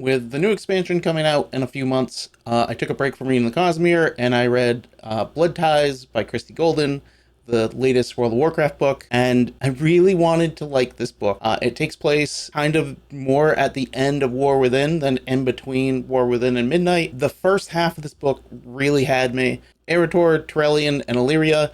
With the new expansion coming out in a few months, I took a break from reading the Cosmere and I read Blood Ties by Christie Golden, the latest World of Warcraft book, and I really wanted to like this book. It takes place kind of more at the end of War Within than in between War Within and Midnight. The first half of this book really had me. Arator, Turalyon, and Alleria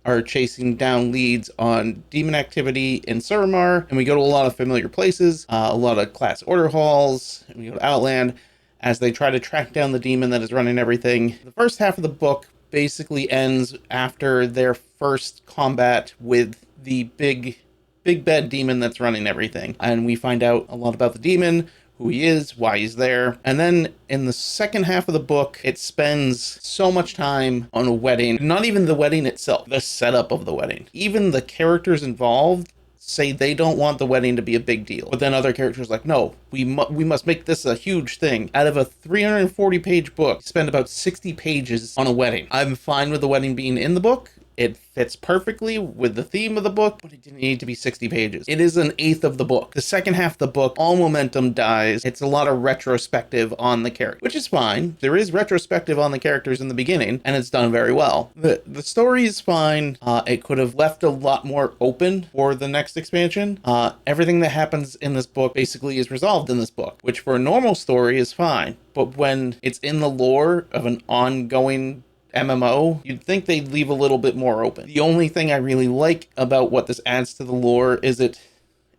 are chasing down leads on demon activity in Suramar, and we go to a lot of familiar places, a lot of class order halls, and we go to Outland as they try to track down the demon that is running everything. The first half of the book basically ends after their first combat with the big bad demon that's running everything, and we find out a lot about the demon, who he is, why he's there. And then in the second half of the book, it spends so much time on a wedding. Not even the wedding itself, the setup of the wedding. Even the characters involved say they don't want the wedding to be a big deal. But then other characters are like, no, we must make this a huge thing. Out of a 340-page book, spend about 60 pages on a wedding. I'm fine with the wedding being in the book. It fits perfectly with the theme of the book, but it didn't need to be 60 pages. It is an eighth of the book. The second half of the book, all momentum dies. It's a lot of retrospective on the character, which is fine. There is retrospective on the characters in the beginning, and it's done very well. The story is fine. It could have left a lot more open for the next expansion. Everything that happens in this book basically is resolved in this book, which for a normal story is fine. But when it's in the lore of an ongoing MMO, you'd think they'd leave a little bit more open. The only thing I really like about what this adds to the lore is it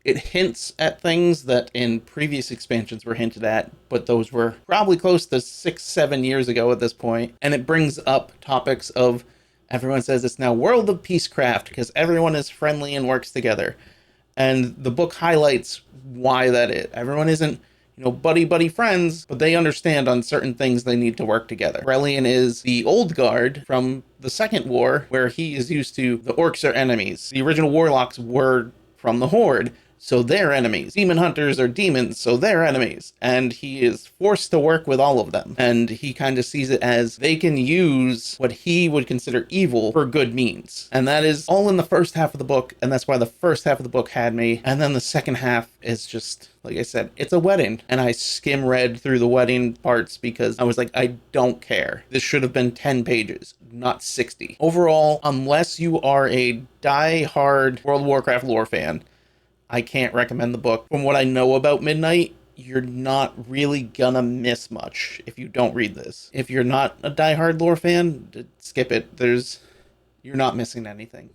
hints at things that in previous expansions were hinted at, but those were probably close to 6-7 years ago at this point. And it brings up topics of, everyone says it's now World of Peacecraft because everyone is friendly and works together. And the book highlights why that is. Everyone isn't buddy friends, but they understand on certain things they need to work together. Turalyon is the old guard from the second war, where he is used to the orcs are enemies. The original warlocks were from the Horde, so they're enemies. Demon hunters are demons, so they're enemies. And he is forced to work with all of them. And he kind of sees it as they can use what he would consider evil for good means. And that is all in the first half of the book, and that's why the first half of the book had me. And then the second half is just, like I said, it's a wedding. And I skim read through the wedding parts because I was like, I don't care. This should have been 10 pages, not 60. Overall, unless you are a die-hard World of Warcraft lore fan, I can't recommend the book. From what I know about Midnight, you're not really gonna miss much if you don't read this. If you're not a die-hard lore fan, skip it. You're not missing anything.